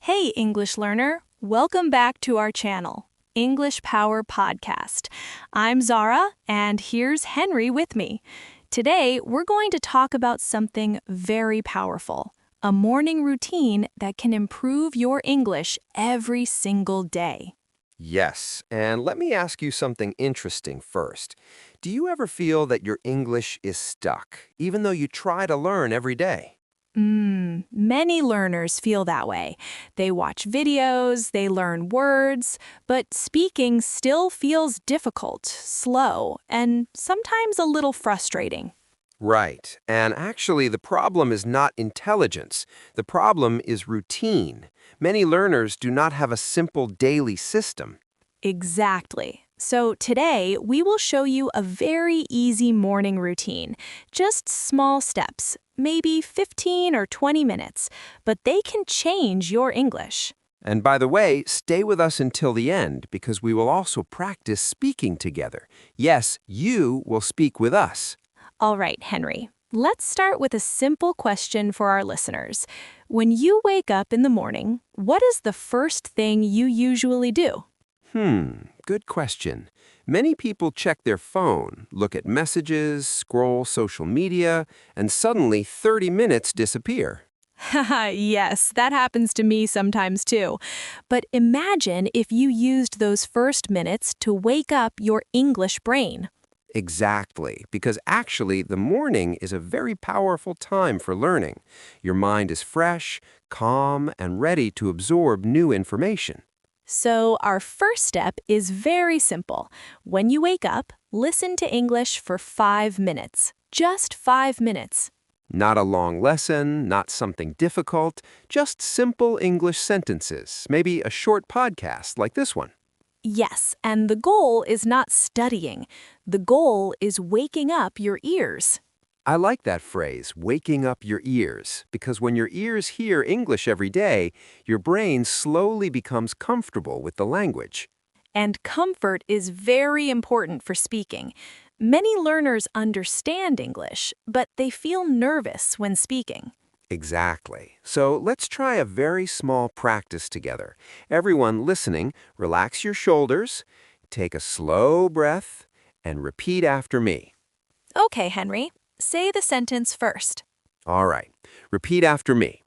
Hey, English learner. Welcome back to our channel, English Power Podcast. I'm Zara, and here's Henry with me. Today, we're going to talk about something very powerful, a morning routine that can improve your English every single day. Yes, and let me ask you something interesting first. Do you ever feel that your English is stuck, even though you try to learn every day? Many learners feel that way. They watch videos, they learn words, but speaking still feels difficult, slow, and sometimes a little frustrating. Right, and actually the problem is not intelligence. The problem is routine. Many learners do not have a simple daily system. Exactly. So today, we will show you a very easy morning routine. Just small steps, maybe 15 or 20 minutes, but they can change your English. And by the way, stay with us until the end because we will also practice speaking together. Yes, you will speak with us. All right, Henry. Let's start with a simple question for our listeners. When you wake up in the morning, what is the first thing you usually do? Good question. Many people check their phone, look at messages, scroll social media, and suddenly 30 minutes disappear. Haha, yes, that happens to me sometimes too. But imagine if you used those first minutes to wake up your English brain. Exactly, because actually the morning is a very powerful time for learning. Your mind is fresh, calm, and ready to absorb new information. So, our first step is very simple. When you wake up, listen to English for 5 minutes. Just 5 minutes. Not a long lesson, not something difficult, just simple English sentences, maybe a short podcast like this one. Yes, and the goal is not studying. The goal is waking up your ears. I like that phrase, waking up your ears, because when your ears hear English every day, your brain slowly becomes comfortable with the language. And comfort is very important for speaking. Many learners understand English, but they feel nervous when speaking. Exactly. So let's try a very small practice together. Everyone listening, relax your shoulders, take a slow breath, and repeat after me. Okay, Henry, say the sentence first. All right, repeat after me.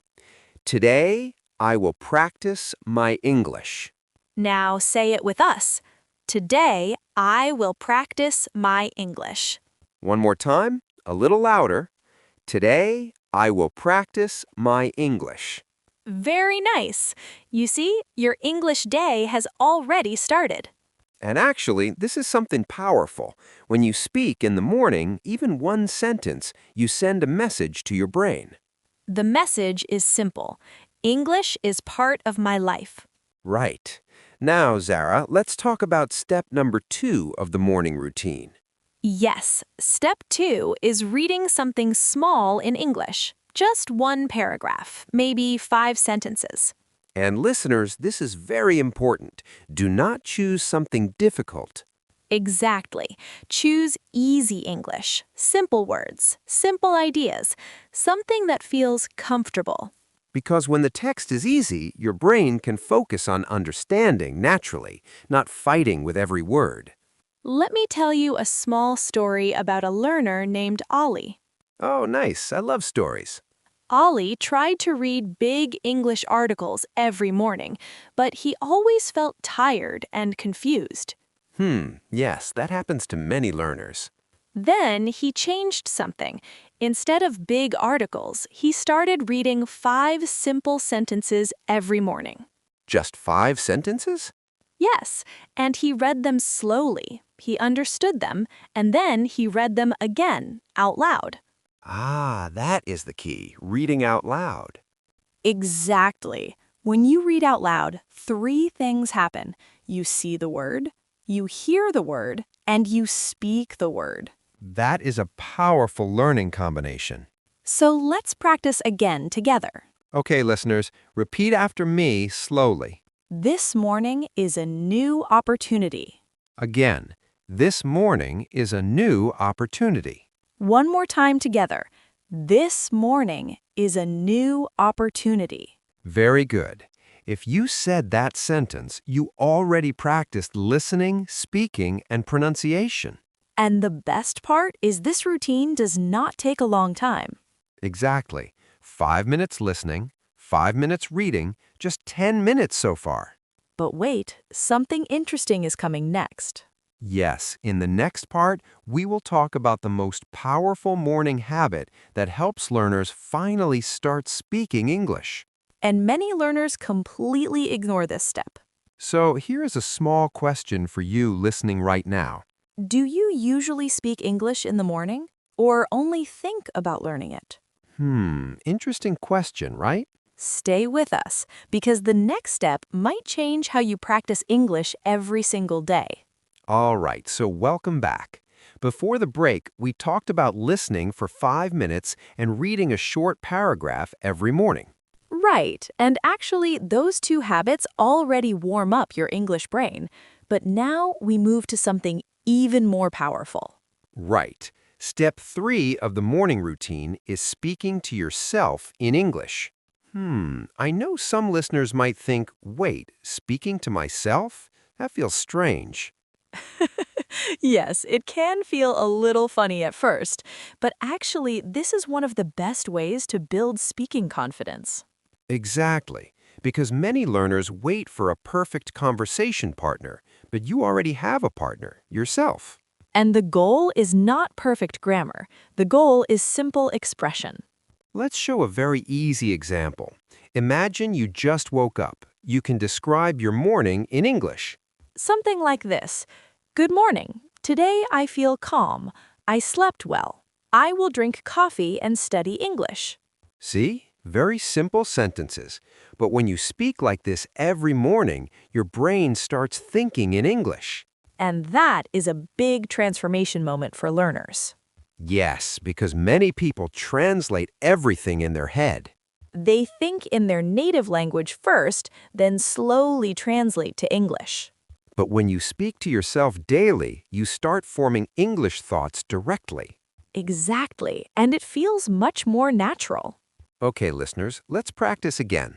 Today, I will practice my English. Now say it with us. Today, I will practice my English. One more time, a little louder. Today, I will practice my English. Very nice. You see, your English day has already started. And actually, this is something powerful. When you speak in the morning, even one sentence, you send a message to your brain. The message is simple. English is part of my life. Right. Now, Zara, let's talk about step number 2 of the morning routine. Yes, step 2 is reading something small in English. Just one paragraph, maybe 5 sentences. And listeners, this is very important. Do not choose something difficult. Exactly. Choose easy English, simple words, simple ideas, something that feels comfortable. Because when the text is easy, your brain can focus on understanding naturally, not fighting with every word. Let me tell you a small story about a learner named Ollie. Oh, nice. I love stories. Ollie tried to read big English articles every morning, but he always felt tired and confused. Yes, that happens to many learners. Then he changed something. Instead of big articles, he started reading 5 simple sentences every morning. Just 5 sentences? Yes, and he read them slowly. He understood them, and then he read them again, out loud. Ah, that is the key, reading out loud. Exactly. When you read out loud, 3 things happen. You see the word, you hear the word, and you speak the word. That is a powerful learning combination. So let's practice again together. Okay, listeners, repeat after me slowly. This morning is a new opportunity. Again, this morning is a new opportunity. One more time together. This morning is a new opportunity. Very good. If you said that sentence, you already practiced listening, speaking, and pronunciation. And the best part is this routine does not take a long time. Exactly. 5 minutes listening, 5 minutes reading, just 10 minutes so far. But wait, something interesting is coming next. Yes, in the next part, we will talk about the most powerful morning habit that helps learners finally start speaking English. And many learners completely ignore this step. So here is a small question for you listening right now. Do you usually speak English in the morning, or only think about learning it? Interesting question, right? Stay with us, because the next step might change how you practice English every single day. All right, so welcome back. Before the break, we talked about listening for 5 minutes and reading a short paragraph every morning. Right, and actually, those two habits already warm up your English brain. But now we move to something even more powerful. Right. Step 3 of the morning routine is speaking to yourself in English. I know some listeners might think, wait, speaking to myself? That feels strange. Yes, it can feel a little funny at first, but actually, this is one of the best ways to build speaking confidence. Exactly, because many learners wait for a perfect conversation partner, but you already have a partner, yourself. And the goal is not perfect grammar. The goal is simple expression. Let's show a very easy example. Imagine you just woke up. You can describe your morning in English. Something like this. Good morning. Today I feel calm. I slept well. I will drink coffee and study English. See? Very simple sentences. But when you speak like this every morning, your brain starts thinking in English. And that is a big transformation moment for learners. Yes, because many people translate everything in their head. They think in their native language first, then slowly translate to English. But when you speak to yourself daily, you start forming English thoughts directly. Exactly, and it feels much more natural. Okay, listeners, let's practice again.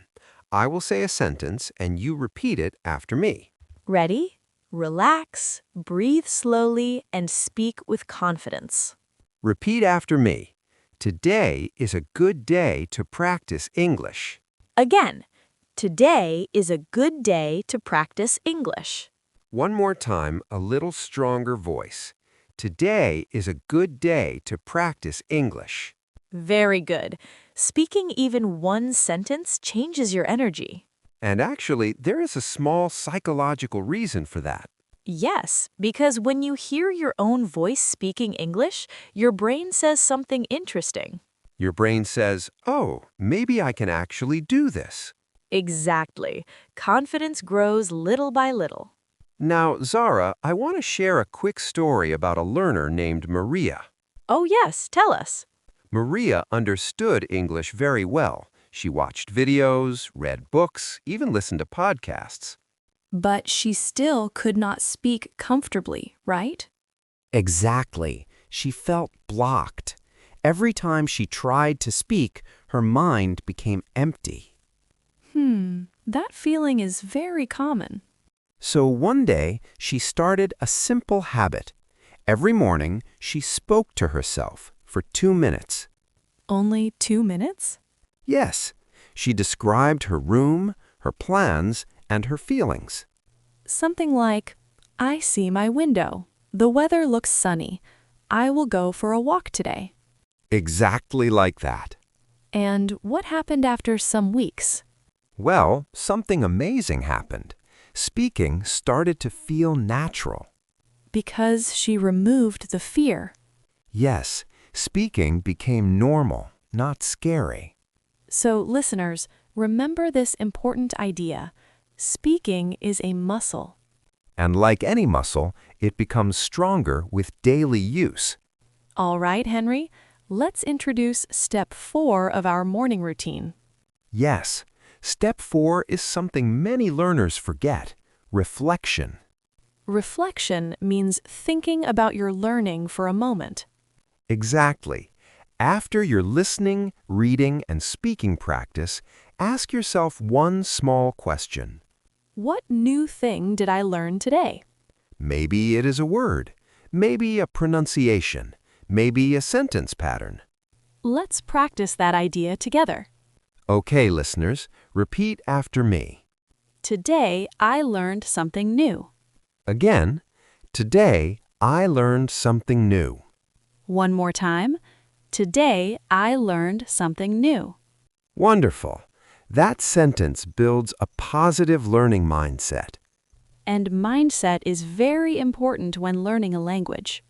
I will say a sentence and you repeat it after me. Ready? Relax, breathe slowly, and speak with confidence. Repeat after me. Today is a good day to practice English. Again, today is a good day to practice English. One more time, a little stronger voice. Today is a good day to practice English. Very good. Speaking even one sentence changes your energy. And actually, there is a small psychological reason for that. Yes, because when you hear your own voice speaking English, your brain says something interesting. Your brain says, oh, maybe I can actually do this. Exactly. Confidence grows little by little. Now, Zara, I want to share a quick story about a learner named Maria. Oh yes, tell us. Maria understood English very well. She watched videos, read books, even listened to podcasts. But she still could not speak comfortably, right? Exactly. She felt blocked. Every time she tried to speak, her mind became empty. That feeling is very common. So one day, she started a simple habit. Every morning, she spoke to herself for 2 minutes. Only 2 minutes? Yes, she described her room, her plans, and her feelings. Something like, I see my window. The weather looks sunny. I will go for a walk today. Exactly like that. And what happened after some weeks? Well, something amazing happened. Speaking started to feel natural. Because she removed the fear. Yes, speaking became normal, not scary. So, listeners, remember this important idea. Speaking is a muscle. And like any muscle, it becomes stronger with daily use. All right, Henry, let's introduce step 4 of our morning routine. Yes, step 4 is something many learners forget: reflection. Reflection means thinking about your learning for a moment. Exactly. After your listening, reading, and speaking practice, Ask yourself one small question. What new thing did I learn today? Maybe it is a word, maybe a pronunciation, maybe a sentence pattern. Let's practice that idea together. Okay, listeners, repeat after me. Today, I learned something new. Again, today I learned something new. One more time. Today, I learned something new. Wonderful. That sentence builds a positive learning mindset. And mindset is very important when learning a language.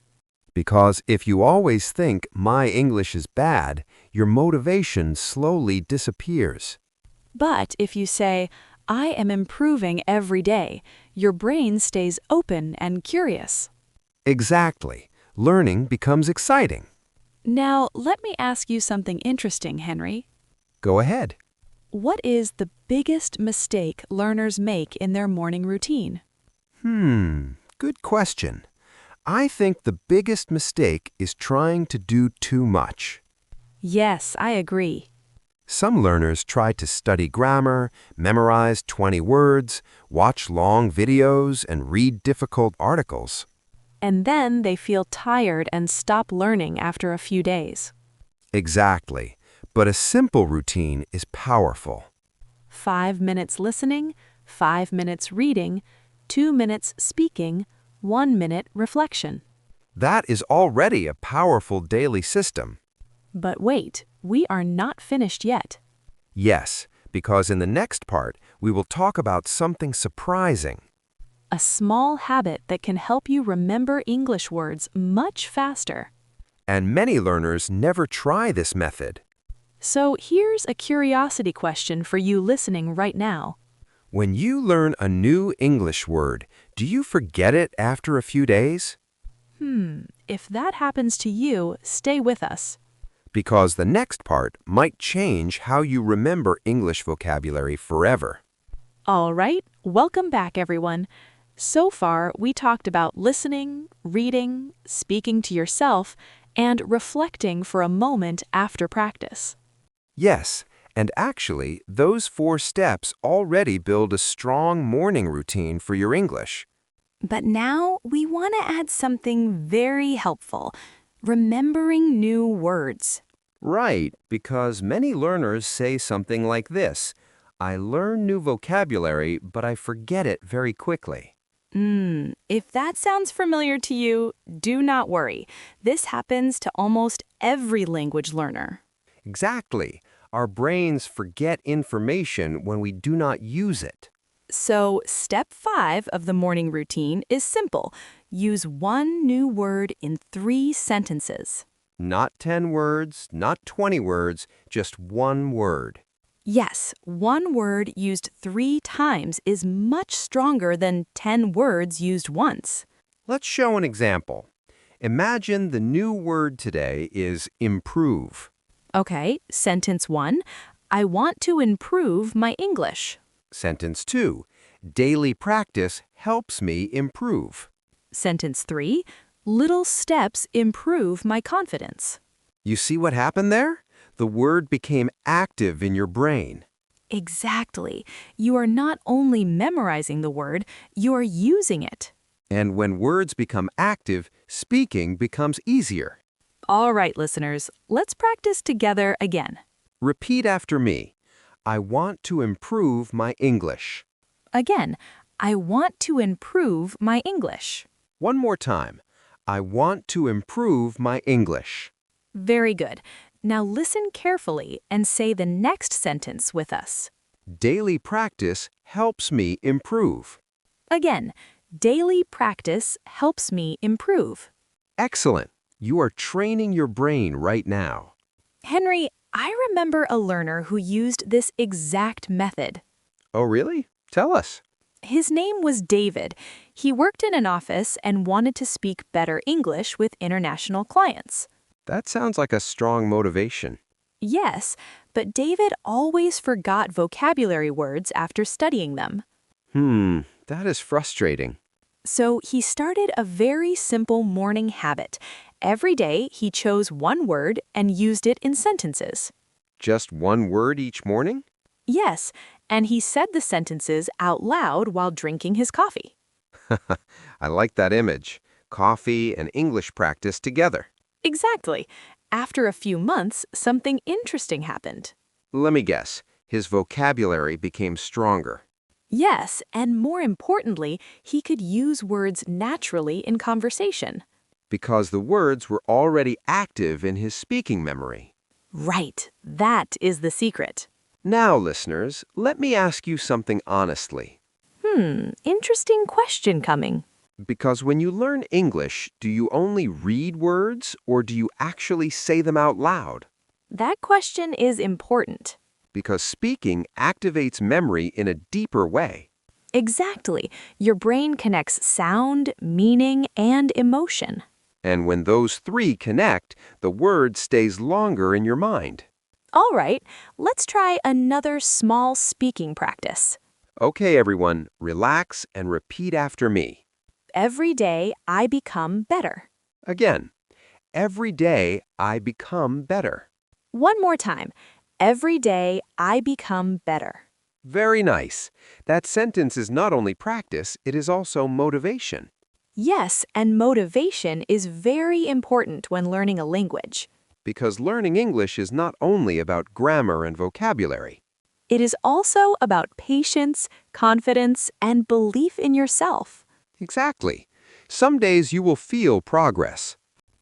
Because if you always think my English is bad, your motivation slowly disappears. But if you say, I am improving every day, your brain stays open and curious. Exactly. Learning becomes exciting. Now, let me ask you something interesting, Henry. Go ahead. What is the biggest mistake learners make in their morning routine? Good question. I think the biggest mistake is trying to do too much. Yes, I agree. Some learners try to study grammar, memorize 20 words, watch long videos, and read difficult articles. And then they feel tired and stop learning after a few days. Exactly. But a simple routine is powerful. 5 minutes listening, 5 minutes reading, 2 minutes speaking, 1 minute reflection. That is already a powerful daily system. But wait, we are not finished yet. Yes, because in the next part, we will talk about something surprising. A small habit that can help you remember English words much faster. And many learners never try this method. So here's a curiosity question for you listening right now. When you learn a new English word, do you forget it after a few days? If that happens to you, stay with us. Because the next part might change how you remember English vocabulary forever. All right, welcome back, everyone. So far, we talked about listening, reading, speaking to yourself, and reflecting for a moment after practice. Yes, and actually, those 4 steps already build a strong morning routine for your English. But now we want to add something very helpful, remembering new words. Right, because many learners say something like this: I learn new vocabulary, but I forget it very quickly. If that sounds familiar to you, do not worry. This happens to almost every language learner. Exactly. Our brains forget information when we do not use it. So, step 5 of the morning routine is simple. Use one new word in 3 sentences. Not 10 words, not 20 words, just one word. Yes, one word used 3 times is much stronger than 10 words used once. Let's show an example. Imagine the new word today is improve. Okay, sentence 1. I want to improve my English. Sentence 2. Daily practice helps me improve. Sentence 3. Little steps improve my confidence. You see what happened there? The word became active in your brain. Exactly. You are not only memorizing the word, you are using it. And when words become active, speaking becomes easier. All right, listeners, let's practice together again. Repeat after me. I want to improve my English. Again, I want to improve my English. One more time. I want to improve my English. Very good. Now listen carefully and say the next sentence with us. Daily practice helps me improve. Again, daily practice helps me improve. Excellent. You are training your brain right now. Henry, I remember a learner who used this exact method. Oh, really? Tell us. His name was David. He worked in an office and wanted to speak better English with international clients. That sounds like a strong motivation. Yes, but David always forgot vocabulary words after studying them. That is frustrating. So he started a very simple morning habit. Every day he chose one word and used it in sentences. Just one word each morning? Yes, and he said the sentences out loud while drinking his coffee. I like that image. Coffee and English practice together. Exactly. After a few months, something interesting happened. Let me guess. His vocabulary became stronger. Yes, and more importantly, he could use words naturally in conversation. Because the words were already active in his speaking memory. Right, that is the secret. Now, listeners, let me ask you something honestly. Interesting question coming. Because when you learn English, do you only read words or do you actually say them out loud? That question is important. Because speaking activates memory in a deeper way. Exactly. Your brain connects sound, meaning, and emotion. And when those three connect, the word stays longer in your mind. All right, let's try another small speaking practice. Okay, everyone, relax and repeat after me. Every day, I become better. Again, every day I become better. One more time. Every day, I become better. Very nice. That sentence is not only practice, it is also motivation. Yes, and motivation is very important when learning a language. Because learning English is not only about grammar and vocabulary. It is also about patience, confidence, and belief in yourself. Exactly. Some days you will feel progress.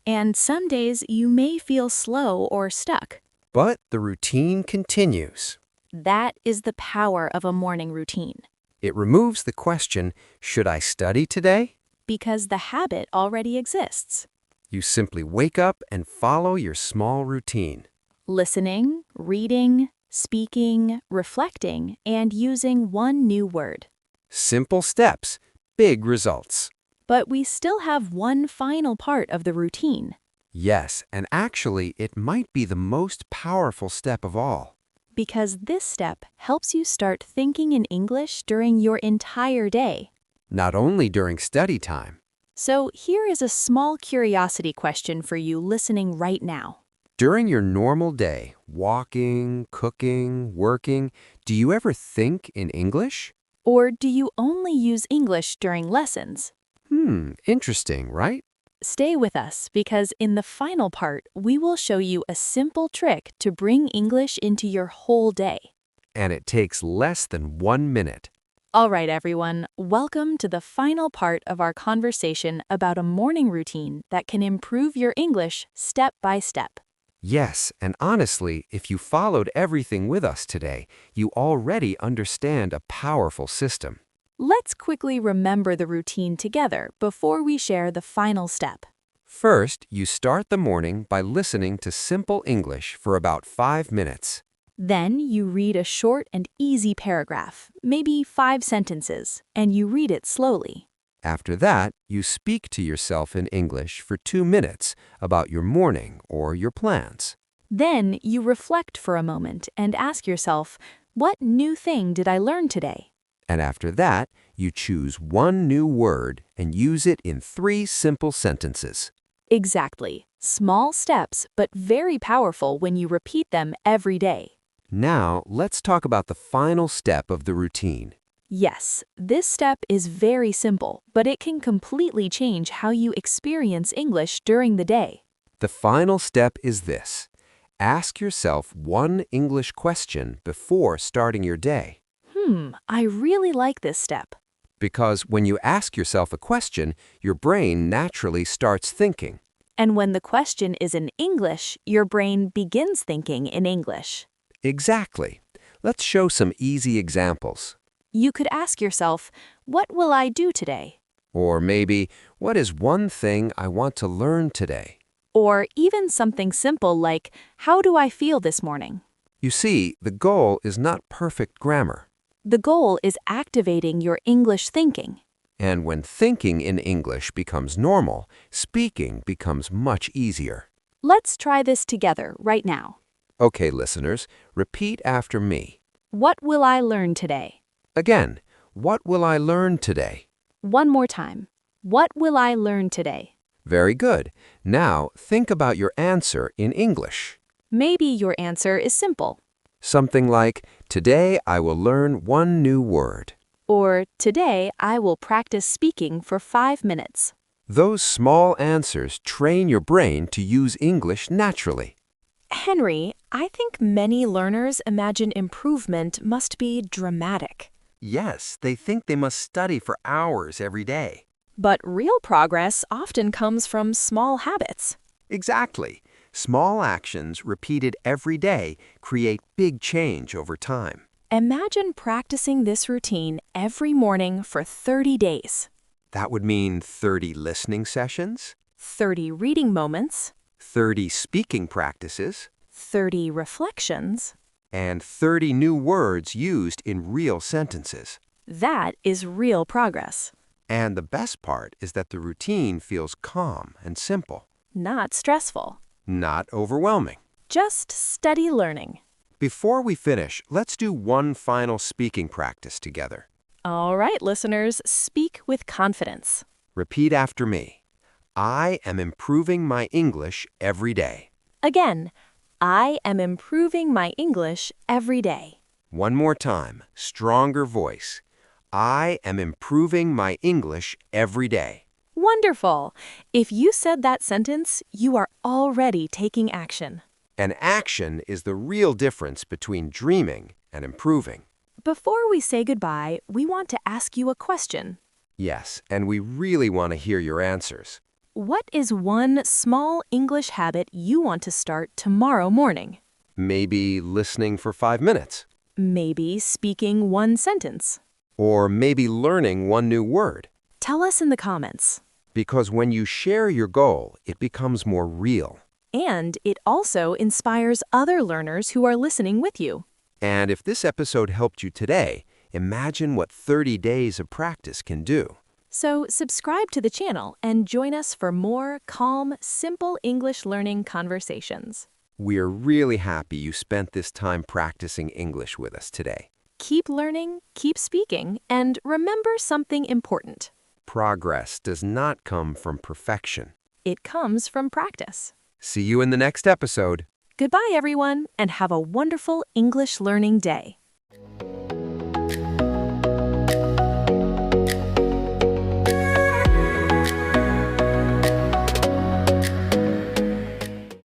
And some days you may feel slow or stuck. But the routine continues. That is the power of a morning routine. It removes the question, should I study today? Because the habit already exists. You simply wake up and follow your small routine. Listening, reading, speaking, reflecting, and using one new word. Simple steps, big results. But we still have one final part of the routine. Yes, and actually, it might be the most powerful step of all. Because this step helps you start thinking in English during your entire day. Not only during study time. So here is a small curiosity question for you listening right now. During your normal day, walking, cooking, working, do you ever think in English? Or do you only use English during lessons? Interesting, right? Stay with us because in the final part, we will show you a simple trick to bring English into your whole day. And it takes less than 1 minute. All right, everyone, welcome to the final part of our conversation about a morning routine that can improve your English step by step. Yes, and honestly, if you followed everything with us today, you already understand a powerful system. Let's quickly remember the routine together before we share the final step. First, you start the morning by listening to simple English for about 5 minutes. Then you read a short and easy paragraph, maybe 5 sentences, and you read it slowly. After that, you speak to yourself in English for 2 minutes about your morning or your plans. Then you reflect for a moment and ask yourself, what new thing did I learn today? And after that, you choose one new word and use it in 3 simple sentences. Exactly. Small steps, but very powerful when you repeat them every day. Now, let's talk about the final step of the routine. Yes, this step is very simple, but it can completely change how you experience English during the day. The final step is this. Ask yourself one English question before starting your day. I really like this step. Because when you ask yourself a question, your brain naturally starts thinking. And when the question is in English, your brain begins thinking in English. Exactly. Let's show some easy examples. You could ask yourself, what will I do today? Or maybe, what is one thing I want to learn today? Or even something simple like, how do I feel this morning? You see, the goal is not perfect grammar. The goal is activating your English thinking. And when thinking in English becomes normal, speaking becomes much easier. Let's try this together right now. Okay, listeners, repeat after me. What will I learn today? Again, what will I learn today? One more time. What will I learn today? Very good. Now, think about your answer in English. Maybe your answer is simple. Something like, Today I will learn one new word. Or, today I will practice speaking for 5 minutes. Those small answers train your brain to use English naturally. Henry, I think many learners imagine improvement must be dramatic. Yes, they think they must study for hours every day. But real progress often comes from small habits. Exactly. Small actions repeated every day create big change over time. Imagine practicing this routine every morning for 30 days. That would mean 30 listening sessions, 30 reading moments, 30 speaking practices, 30 reflections. and 30 new words used in real sentences. That is real progress, And the best part is that the routine feels calm and simple, not stressful. not overwhelming. Just steady learning. Before we finish, let's do one final speaking practice together. All right, listeners, speak with confidence. Repeat after me. I am improving my English every day. Again, I am improving my English every day. One more time, stronger voice. I am improving my English every day. Wonderful! If you said that sentence, you are already taking action. And action is the real difference between dreaming and improving. Before we say goodbye, we want to ask you a question. Yes, and we really want to hear your answers. What is one small English habit you want to start tomorrow morning? Maybe listening for 5 minutes. Maybe speaking one sentence. Or maybe learning one new word. Tell us in the comments. Because when you share your goal, it becomes more real. And it also inspires other learners who are listening with you. And if this episode helped you today, imagine what 30 days of practice can do. So subscribe to the channel and join us for more calm, simple English learning conversations. We're really happy you spent this time practicing English with us today. Keep learning, keep speaking, and remember something important. Progress does not come from perfection. It comes from practice. See you in the next episode. Goodbye, everyone, and have a wonderful English learning day.